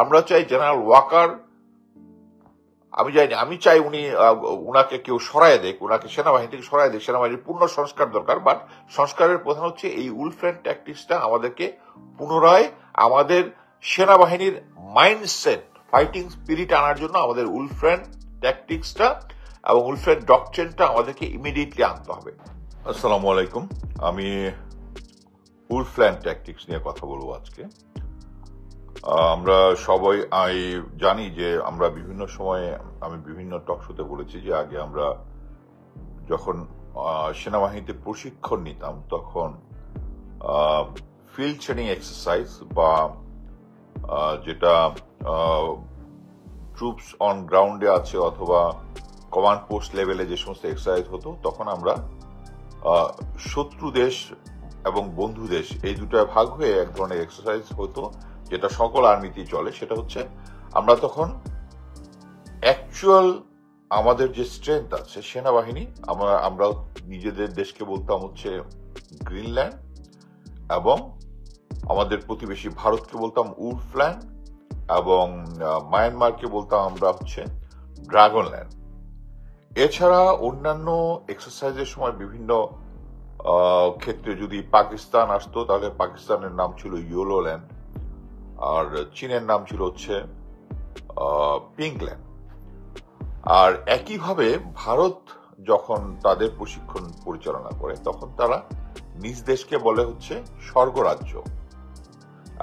আমরা চাই জেনারেল ওয়াকার, আমি চাই উনাকে কেউ সরায় দেখ, উনাকে সেনাবাহিনী থেকে সরায় দেখ। সেনাবাহিনীর পূর্ণ সংস্কার দরকার, বাট সংস্কারের প্রধান হচ্ছে এই উলফ্ল্যান্ড ট্যাকটিক্সটা আমাদেরকে পুনরায় আমাদের সেনাবাহিনীর মাইন্ডসেট, ফাইটিং স্পিরিট আনার জন্য আমাদের উলফ্ল্যান্ড ট্যাকটিক্সটা এবং উলফ্ল্যান্ড ডকট্রিনটা আমাদেরকে ইমিডিয়েটলি আনতে হবে। আসসালামু আলাইকুম, আমি উলফ্ল্যান্ড ট্যাকটিক্স নিয়ে কথা বলবো আজকে। আমরা সবাই জানি যে আমরা বিভিন্ন সময়ে, আমি বিভিন্ন টক শোতে বলেছি যে আগে আমরা যখন সেনাবাহিনীতে প্রশিক্ষণ নিতাম তখন ফিল্ড ট্রেনিং এক্সারসাইজ বা যেটা ট্রুপস অন গ্রাউন্ডে আছে অথবা কমান্ড পোস্ট লেভেলে যে সমস্ত এক্সারসাইজ হতো, তখন আমরা শত্রু দেশ এবং বন্ধু দেশ এই দুটায় ভাগ হয়ে এক ধরনের এক্সারসাইজ হতো যেটা সকল আর্মিতেই চলে। সেটা হচ্ছে আমরা তখন অ্যাকচুয়াল আমাদের যে স্ট্রেংথ আছে সেনাবাহিনী, আমরা নিজেদের দেশকে বলতাম হচ্ছে গ্রিনল্যান্ড এবং আমাদের প্রতিবেশী ভারতকে বলতাম উলফল্যান্ড এবং মায়ানমারকে বলতাম আমরা হচ্ছে ড্রাগনল্যান্ড। এছাড়া অন্যান্য এক্সারসাইজের সময় বিভিন্ন ক্ষেত্রে যদি পাকিস্তান আসতো তাহলে পাকিস্তানের নাম ছিল ইয়োলোল্যান্ড আর চীনের নাম ছিল হচ্ছে পিঙ্কল্যান্ড। আর একইভাবে ভারত যখন তাদের প্রশিক্ষণ পরিচালনা করে তখন তারা নিজ দেশকে বলে হচ্ছে স্বর্গরাজ্য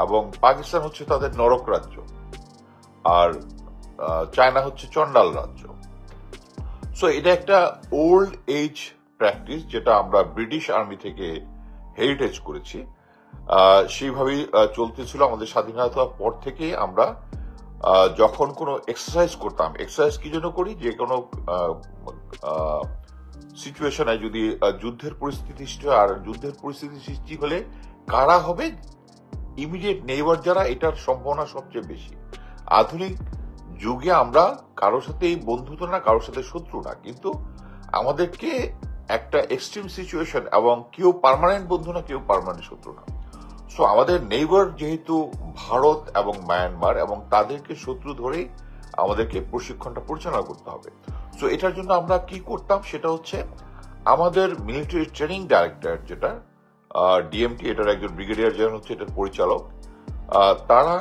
এবং পাকিস্তান হচ্ছে তাদের নরক রাজ্য আর চায়না হচ্ছে চন্ডাল রাজ্য। সো এটা একটা ওল্ড এজ প্র্যাকটিস যেটা আমরা ব্রিটিশ আর্মি থেকে হেরিটেজ করেছি। সেইভাবেই চলতেছিল আমাদের স্বাধীনতার পর থেকে। আমরা যখন কোনো এক্সারসাইজ করতাম, এক্সারসাইজ কি জন্য করি, যে কোনো সিচুয়েশনে যদি যুদ্ধের পরিস্থিতি সৃষ্টি হয়, আর যুদ্ধের পরিস্থিতি সৃষ্টি হলে কারা হবে ইমিডিয়েট নেইবার, যারা, এটার সম্ভাবনা সবচেয়ে বেশি। আধুনিক যুগে আমরা কারোর সাথে বন্ধুত্ব না, কারোর সাথে শত্রু না, কিন্তু আমাদেরকে একটা এক্সট্রিম সিচুয়েশন এবং কেউ পার্মানেন্ট বন্ধু না, কেউ পার্মানেন্ট শত্রু না। সো আমাদের নেইবার যেহেতু ভারত এবং মায়ানমার, এবং তাদেরকে শত্রু ধরেই আমাদেরকে প্রশিক্ষণটা পরিচালনা করতে হবে। সো এটার জন্য আমরা কি করতাম সেটা হচ্ছে আমাদের মিলিটারি ট্রেনিং ডাইরেক্টর যেটা ডিএমটি, এটার একজন ব্রিগেডিয়ার জেনারেল হচ্ছে এটার পরিচালক, তারা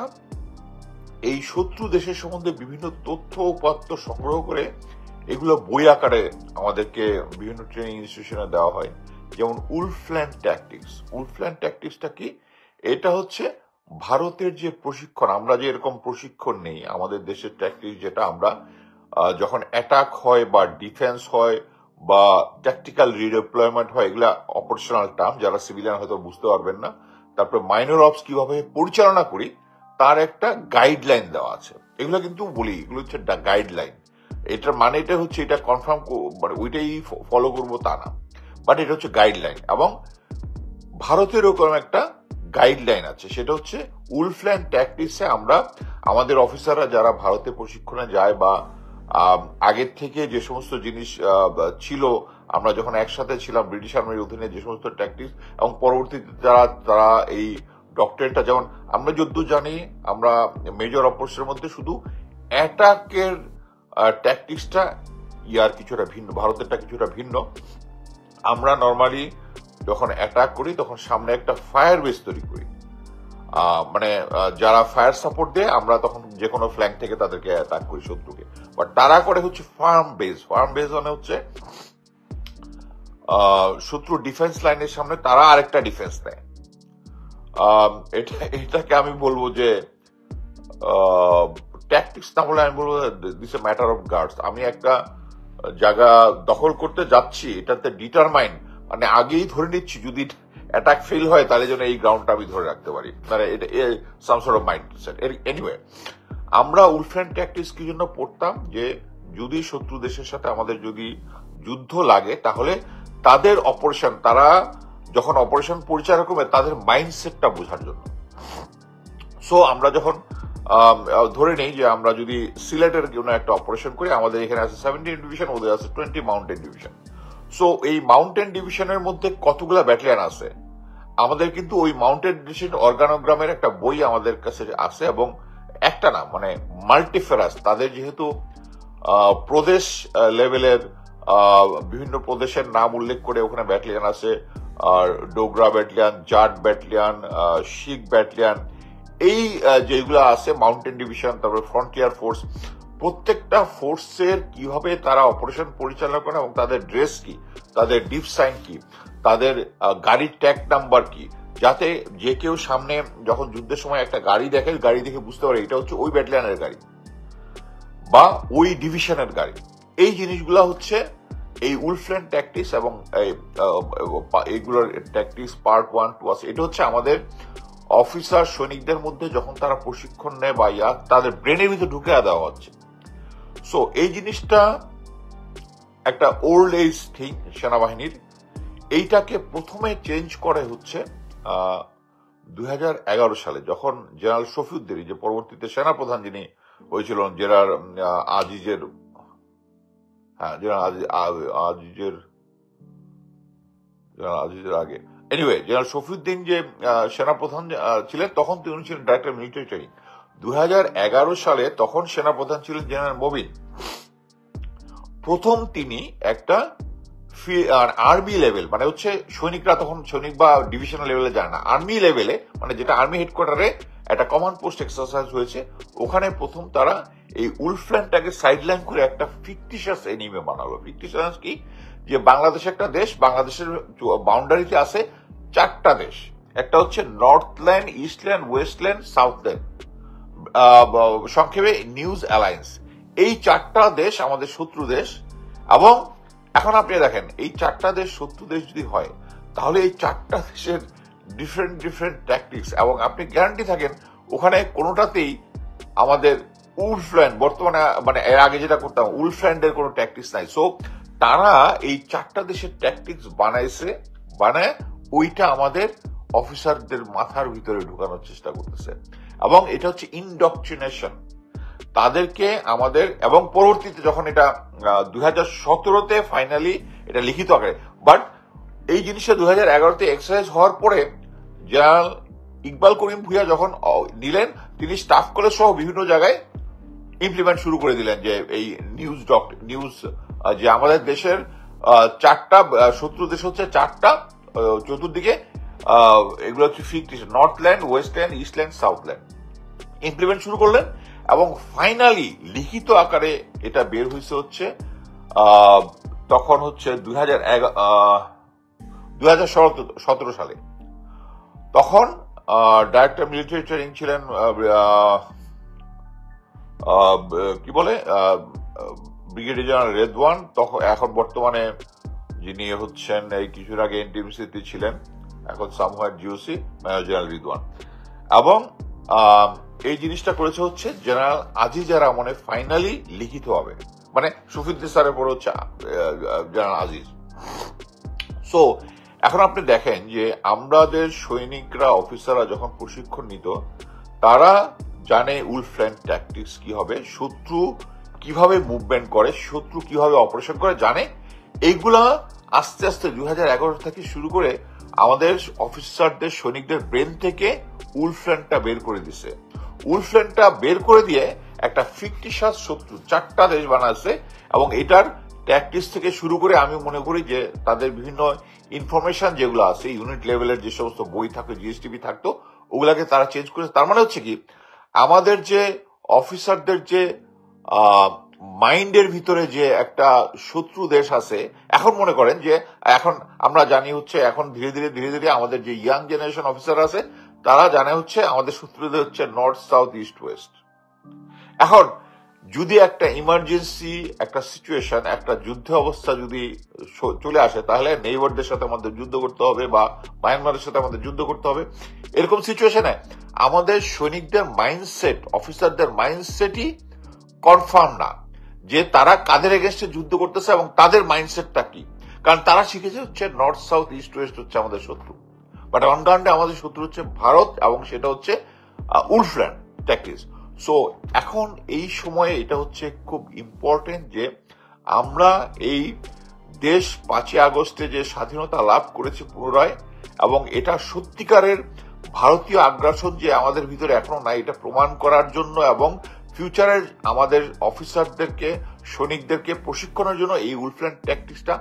এই শত্রু দেশের সম্বন্ধে বিভিন্ন তথ্য উপাত্ত সংগ্রহ করে এগুলো বই আকারে আমাদেরকে বিভিন্ন ট্রেনিং ইনস্টিটিউশনে দেওয়া হয়। যেমন উলফল্যান্ড ট্যাকটিক্স। উলফল্যান্ড ট্যাকটিক্সটা কি? এটা হচ্ছে ভারতের যে প্রশিক্ষণ, আমরা যে এরকম প্রশিক্ষণ নেই আমাদের দেশের ট্যাকটিক্স, যেটা আমরা যখন অ্যাটাক হয় বা ডিফেন্স হয় বা ট্যাকটিক্যাল রিডিপ্লয়মেন্ট হয়, এগুলা অপারেশনাল টার্ম, যারা সিভিলিয়ান হয়তো বুঝতে পারবেন না। তারপরে মাইনর অপস কিভাবে পরিচালনা করি তার একটা গাইডলাইন দেওয়া আছে। এগুলো কিন্তু বলি এগুলো হচ্ছে গাইডলাইন। এটার মানে এটা হচ্ছে এটা কনফার্ম মানে ওইটাই ফলো করবো তা না, বাট এটা হচ্ছে গাইডলাইন। এবং ভারতের ওরকম একটা গাইডলাইন আছে, সেটা হচ্ছে উলফল্যান্ড ট্যাকটিক্সে আমরা আমাদের অফিসাররা যারা ভারতে প্রশিক্ষণে যায় বা আগের থেকে যে সমস্ত জিনিস ছিল, আমরা যখন একসাথে ছিলাম ব্রিটিশ আর্মির অধীনে, যে সমস্ত ট্যাকটিক্স এবং পরবর্তীতে তারা এই ডক্টরেটটা, যেমন আমরা যদ্দূর জানি আমরা মেজর অপারেশনের মধ্যে শুধু অ্যাটাকের ট্যাকটিক্সটা ইয়ার কিছুটা ভিন্ন, ভারতেরটা কিছুটা ভিন্ন। আমরা নর্মালি যখন অ্যাটাক করি তখন সামনে একটা ফায়ার বেস তৈরি করি, মানে যারা ফায়ার সাপোর্ট দেয় আমরা তখন যে কোনো ফ্ল্যাঙ্ক থেকে তাদেরকে অ্যাটাক করি শত্রুকে। বাট তারা করে হচ্ছে ফার্ম বেস। ফার্ম বেস মানে হচ্ছে শত্রু ডিফেন্স লাইনের সামনে তারা আরেকটা ডিফেন্স দেয়। এটাকে আমি বলবো যে ট্যাকটিক্স না বলে আমি বলবো this a matter of guards. আমি একটা জায়গা দখল করতে যাচ্ছি, এটাতে ডিটারমাইন, মানে আগেই ধরে নিচ্ছি যদি অ্যাটাক ফেল হয় তাহলে যেন এই গ্রাউন্ডটা আমি ধরে রাখতে পারি, মানে এটা some sort of mindset. Anyway, আমরা উলফল্যান্ড ট্যাকটিক্স কি জন্য পড়তাম, যে যদি শত্রু দেশের সাথে আমাদের যদি যুদ্ধ লাগে তাহলে তাদের অপারেশন, তারা যখন অপারেশন পরিচালনা করবে তাদের মাইন্ডসেটটা বোঝার জন্য। সো আমরা যখন ধরে নেই যে আমরা যদি সিলেটের কোনো একটা অপারেশন করি, আমাদের এখানে আছে 17 ডিভিশন, ওদের আছে 20 মাউন্টেন ডিভিশন। সো এই মাউন্টেন ডিভিশনের মধ্যে কতগুলা ব্যাটালিয়ন আছে, আমাদের কিন্তু ওই মাউন্টেন ডিভিশন অর্গানোগ্রামের একটা বই আমাদের কাছে আছে এবং একটা না, মানে মাল্টিফেরাস। তাদের যেহেতু প্রদেশ লেভেলের বিভিন্ন প্রদেশের নাম উল্লেখ করে ওখানে ব্যাটালিয়ান আছে, আর ডোগরা ব্যাটালিয়ান, জাট ব্যাটালিয়ান, শিখ ব্যাটালিয়ান, এই যেগুলো আছে, মাউন্টেন ডিভিশন, তারপরে ফ্রন্টিয়ার ফোর্স, প্রত্যেকটা ফোর্সের কিভাবে তারা অপারেশন পরিচালনা করে এবং তাদের ড্রেস কি, তাদের ডিপ সাইন কি, তাদের গাড়ির ট্যাগ নাম্বার কি, যাতে যে কেউ সামনে যখন যুদ্ধের সময় একটা গাড়ি দেখে, গাড়ি দেখে বুঝতে পারে এটা হচ্ছে ওই ব্যাটালিয়ানের গাড়ি বা ওই ডিভিশনের গাড়ি। এই জিনিসগুলো হচ্ছে এই উলফল্যান্ড ট্যাকটিক্স এবং এইগুলোর ট্যাকটিক্স পার্ট 1, 2 আছে। এটা হচ্ছে আমাদের অফিসার সৈনিকদের মধ্যে যখন তারা প্রশিক্ষণ নেয় বা তাদের ব্রেনের ভিতরে ঢুকে দেওয়া হচ্ছে। সো এই জিনিসটা একটা ওল্ড এজ থিং সেনাবাহিনীর। এইটাকে প্রথমে চেঞ্জ করে হচ্ছে 2011 সালে, যখন জেনারেল শফিউদ্দিন, যে পরবর্তীতে সেনাপ্রধান যিনি হয়েছিলেন, জেনারেল আজিজের আগে, এনিওয়ে জেনারেল শফিউদ্দিন যে সেনাপ্রধান ছিলেন, তখন তিনি ছিলেন ডাইরেক্টর মিলিটারি ট্রেনিং। 2011 সালে তখন সেনাপ্রধান ছিলেন জেনারেল মোবিন। প্রথম তিনি একটা আর্মি লেভেল, মানে হচ্ছে সৈনিকরা তখন সৈনিক বা ডিভিশনাল লেভেলে যায় না, আর্মি লেভেলে, মানে যেটা আর্মি হেডকোয়ার্টারে একটা কমান্ড পোস্ট এক্সারসাইজ হয়েছে, ওখানে প্রথম তারা এই উলফল্যান্ডটাকে সাইডলাইন করে একটা ফিকটিশিয়াস এনিমে বানালো। ফিকটিশিয়াস কি, যে বাংলাদেশ একটা দেশ, বাংলাদেশের বাউন্ডারিতে আছে 4টা দেশ, একটা হচ্ছে নর্থল্যান্ড, ইস্টল্যান্ড, ওয়েস্টল্যান্ড, সাউথল্যান্ড, সংক্ষেপে নিউজ অ্যালায়েন্স। এই 4টা দেশ আমাদের শত্রু দেশ। এবং এখন আপনি দেখেন, এই 4টা দেশ শত্রু দেশ যদি হয়, তাহলে এই 4টা দেশের ডিফারেন্ট ট্যাকটিক্স, এবং আপনি গ্যারান্টি থাকেন ওখানে কোনোটাতেই আমাদের উলফল্যান্ড, বর্তমানে মানে এর আগে যেটা করতাম উলফল্যান্ডের কোনো ট্যাকটিক্স নাই। সো তারা এই 4টা দেশের ট্যাকটিক্স বানায় ওইটা আমাদের অফিসারদের মাথার ভিতরে ঢুকানোর চেষ্টা করতেছে, এবং এটা হচ্ছে ইনডক্ট্রিনেশন তাদেরকে আমাদের। এবং পরবর্তীতে যখন এটা 2017-তে ফাইনালি এটা লিখিত আকারে, বাট এই জিনিসটা 2011-তে এক্সারসাইজ হওয়ার পরে জেনারেল ইকবাল করিম ভুইয়া যখন নিলেন, তিনি স্টাফ কলেজ সহ বিভিন্ন জায়গায় ইমপ্লিমেন্ট শুরু করে দিলেন যে এই নিউজ যে আমাদের দেশের 4টা শত্রু দেশ হচ্ছে 4টা, চতুর্দিকে এগুলো হচ্ছে ফিকটিশন, নর্থল্যান্ড, ওয়েস্টল্যান্ড, ইস্টল্যান্ড, সাউথল্যান্ড, ইমপ্লিমেন্ট শুরু করলেন। এবং ফাইনালি লিখিত আকারে এটা বের হয়েছে হচ্ছে তখন হচ্ছে 2017 সালে। তখন ডাইরেক্টর মিলিটারি ট্রেনিং ছিলেন কি বলে ব্রিগেডিয়ার জেনারেল রেদওয়ান, তখন এখন বর্তমানে যিনি হচ্ছেন এই কিছুর আগে এনটিএমসিতে ছিলেন, এখন সামহার জিওসি, মেজর জেনারেল রিদওয়ান। এবং এই জিনিসটা করেছে হচ্ছে জেনারেল আজিজের আমলে ফাইনালি লিখিত হবে, মানে শফিউদ্দিন স্যারের পরে হচ্ছে জেনারেল আজিজ। সো এখন আপনি দেখেন যে আমাদের সৈনিকরা, অফিসাররা যখন প্রশিক্ষণ নিত, তারা জানে উলফল্যান্ড ট্যাকটিক্স কি হবে, শত্রু কিভাবে মুভমেন্ট করে, শত্রু কিভাবে অপারেশন করে জানে। এইগুলা আস্তে আস্তে 2011 থেকে শুরু করে আমাদের অফিসারদের, সৈনিকদের ব্রেন থেকে উলফল্যান্ডটা বের করে দিছে। উলফল্যান্ডটা বের করে দিয়ে একটা ফিকটিশিয়াস শত্রু 4টা দেশ বানাচ্ছে, এবং এটার ট্যাকটিক্স থেকে শুরু করে আমি মনে করি যে তাদের বিভিন্ন ইনফরমেশন যেগুলো আছে, ইউনিট লেভেলের যে সমস্ত বই থাকতো, জিএসটিভি থাকতো, ওগুলাকে তারা চেঞ্জ করেছে। তার মানে হচ্ছে কি, আমাদের যে অফিসারদের যে মাইন্ডের ভিতরে যে একটা শত্রু দেশ আছে, এখন মনে করেন যে এখন আমরা জানি হচ্ছে, এখন ধীরে ধীরে আমাদের যে ইয়াং জেনারেশন অফিসার আছে, তারা জানে হচ্ছে আমাদের শত্রুদের হচ্ছে নর্থ, সাউথ, ইস্ট, ওয়েস্ট। এখন যদি একটা ইমার্জেন্সি, একটা সিচুয়েশন, একটা যুদ্ধ অবস্থা যদি চলে আসে, তাহলে নেইবারদের সাথে আমাদের যুদ্ধ করতে হবে বা মায়ানমারের সাথে আমাদের যুদ্ধ করতে হবে। এরকম সিচুয়েশনে আমাদের সৈনিকদের মাইন্ডসেট, অফিসারদের মাইন্ডসেটই কনফার্ম না যে তারা কাদের এগেনস্টে যুদ্ধ করতেছে এবং তাদের মাইন্ডসেটটা কি। কারণ তারা শিখেছে হচ্ছে নর্থ, সাউথ, ইস্ট, ওয়েস্ট হচ্ছে আমাদের শত্রু, বাট অন গ্রাউন্ডে আমাদের শত্রু হচ্ছে ভারত, এবং সেটা হচ্ছে উলফল্যান্ড ট্যাকটিক্স। সো এখন এই সময়ে এটা হচ্ছে খুব ইম্পর্টেন্ট যে আমরা এই দেশ 5ই আগস্টে যে স্বাধীনতা লাভ করেছি পুনরায়, এবং এটা সত্যিকারের ভারতীয় আগ্রাসন যে আমাদের ভিতরে এখনো নাই এটা প্রমাণ করার জন্য এবং ফিউচারের আমাদের অফিসারদেরকে সৈনিকদেরকে প্রশিক্ষণের জন্য এই উলফ্রেন্ড ট্যাকটিক্সটা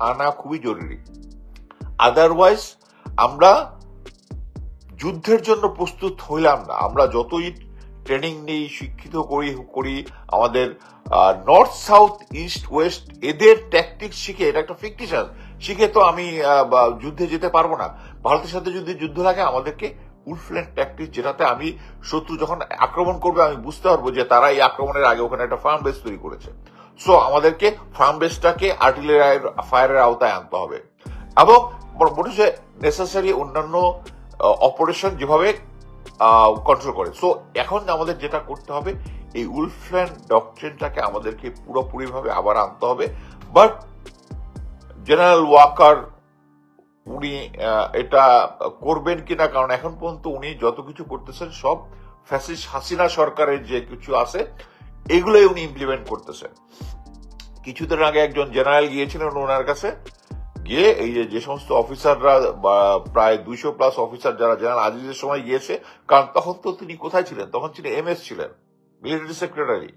আনা খুবই জরুরি। আদারওয়াইজ আমরা যুদ্ধের জন্য প্রস্তুত হইলাম না। আমরা যতই ট্রেনিং নিই, শিক্ষিত করি আমাদের নর্থ সাউথ ইস্ট ওয়েস্ট এদের ট্যাকটিক্স শিখে, এটা একটা ফিকটিশন শিখে তো আমি যুদ্ধে যেতে পারবো না। ভারতের সাথে যদি যুদ্ধ লাগে আমাদেরকে উলফ্রেন্ড ট্যাকটিক্স, যেটাতে আমি শত্রু যখন আক্রমণ করবে আমি বুঝতে পারবো যে তারা এই আক্রমণের আগে ওখানে একটা ফার্ম বেস তৈরি করেছে। সো আমাদেরকে ফার্ম বেসটাকে আর্টিলারি ফায়ারের আওতায় আনতে হবে এবং মনে হচ্ছে নেসেসারি অন্যান্য অপারেশন যেভাবে কন্ট্রোল করে। সো এখন আমাদের যেটা করতে হবে এই উলফ্রেন্ড ডক্ট্রিনটাকে আমাদেরকে পুরোপুরি ভাবে আবার আনতে হবে। বাট জেনারেল ওয়াকার উনি এটা করবেন কিনা, কারণ এখন পর্যন্ত উনি যত কিছু করতেছেন সব ফ্যাসিস্ট হাসিনা সরকারের যে কিছু আছে এগুলোই উনি ইমপ্লিমেন্ট করতেছেন। কিছুদিন আগে একজন জেনারেল গিয়েছিলেন ওনার কাছে, গিয়ে এই যে সমস্ত অফিসাররা প্রায় 200+ অফিসার যারা জেনারেল আজিজের সময় গিয়েছে, কারণ তখন তো তিনি কোথায় ছিলেন, তখন তিনি MS ছিলেন, মিলিটারি সেক্রেটারি।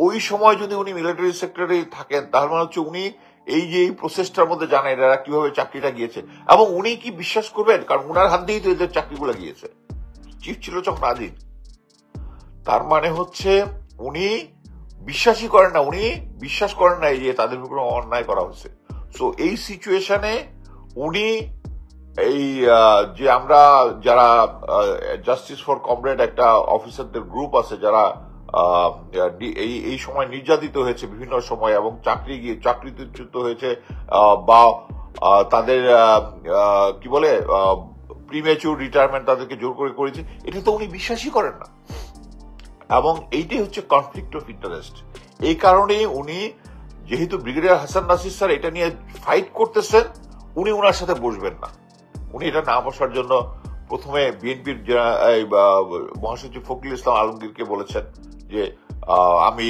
ওই সময় যদি উনি মিলিটারি সেক্রেটারি থাকেন তাহলে মানে হচ্ছে উনি এই যে এই প্রসেসটার মধ্যে জানেন এরা কিভাবে চাকরিটা গিয়েছে এবং উনি কি বিশ্বাস করবেন, কারণ উনার হাত দিয়েই তো এদের চাকরিগুলো গিয়েছে। চিফ ছিল যখন আজিজ, তার মানে হচ্ছে উনি বিশ্বাসই করেন না, উনি বিশ্বাস করেন না যে তাদের কোনো অন্যায় করা হয়েছে। সো এই সিচুয়েশনে উনি এই যে আমরা যারা জাস্টিস ফর কমরেড একটা অফিসারদের গ্রুপ আছে যারা এই সময় নির্যাতিত হয়েছে বিভিন্ন সময় এবং চাকরিচ্যুত হয়েছে বা তাদের কি বলে প্রিমেচুর রিটায়ারমেন্ট তাদেরকে জোর করে করেছে, এটা তো উনি বিশ্বাসই করেন না এবং এইটাই হচ্ছে কনফ্লিক্ট অফ ইন্টারেস্ট। এই কারণে উনি যেহেতু ব্রিগেডিয়ার হাসান নাসির স্যার এটা নিয়ে ফাইট করতেছেন, উনি ওনার সাথে বসবেন না। উনি এটা না বসার জন্য প্রথমে বিএনপির মহাসচিব ফখরুল ইসলাম আলমগীরকে বলেছেন যে আমি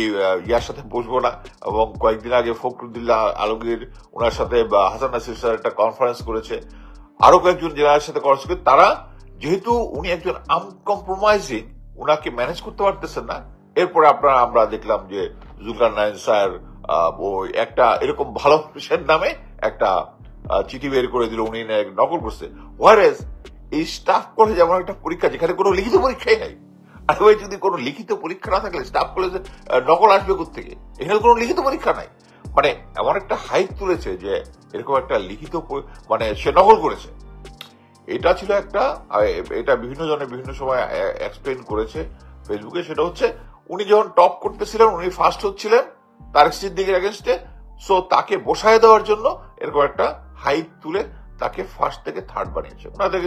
ইয়ার সাথে বসবো না, এবং কয়েকদিন আগে ফখরুদ্দিল্লাহ আলমগীর ওনার সাথে হাসান নাসির স্যার একটা কনফারেন্স করেছে, আরো কয়েকজন জেনারেলের সাথে কনফারেন্স করে। তারা যেহেতু উনি একজন আনকম্প্রোমাইজিং, উনাকে ম্যানেজ করতে পারতেছেন না। এরপরে আমরা দেখলাম যে জুলকারনাইন স্যার একটা এরকম ভালো পেশেন্ট নামে একটা চিঠি বের করে দিল, উনি নকল করছে। ওয়ারেজ এই স্টাফ কলেজ এমন একটা পরীক্ষা যেখানে কোনো লিখিত পরীক্ষাই নাই। আর ওই যদি কোনো লিখিত পরীক্ষা না থাকলে স্টাফ কলেজে নকল আসবে কোথেকে? এখানে কোনো লিখিত পরীক্ষা নাই। মানে এমন একটা হাইপ তুলেছে যে এরকম একটা লিখিত মানে সে নকল করেছে। এটা ছিল একটা, এটা বিভিন্ন জনে বিভিন্ন সময় এক্সপ্লেন করেছে ফেসবুকে। সেটা হচ্ছে উনি যখন টপ করতেছিলেন, উনি ফার্স্ট হচ্ছিলেন তারেক সিদ্দিকের এগেনস্টে, সো তাকে বসায় দেওয়ার জন্য এরকম একটা হাইপ তুলে তাকে ফার্স্ট থেকে থার্ড বানিয়েছে ওনাদের।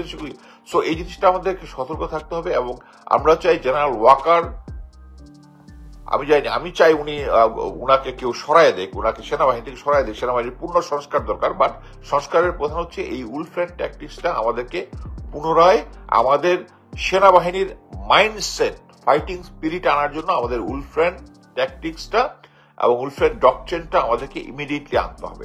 সো এই জিনিসটা আমাদেরকে সতর্ক থাকতে হবে এবং আমরা চাই জেনারেল ওয়াকার, আমি চাই উনি উনাকে কেউ সরায় দেখ, উনাকে সেনাবাহিনী থেকে সরায় দেখ। সেনাবাহিনীর পূর্ণ সংস্কার দরকার, বাট সংস্কারের প্রধান হচ্ছে এই উলফ্রেন্ড ট্যাকটিক্সটা আমাদেরকে পুনরায় আমাদের সেনাবাহিনীর মাইন্ডসেট, ফাইটিং স্পিরিট আনার জন্য আমাদের উলফ্রেন্ড ট্যাকটিক্সটা এবং উলফ্রেন্ড ডকট্রিনটা আমাদেরকে ইমিডিয়েটলি আনতে হবে।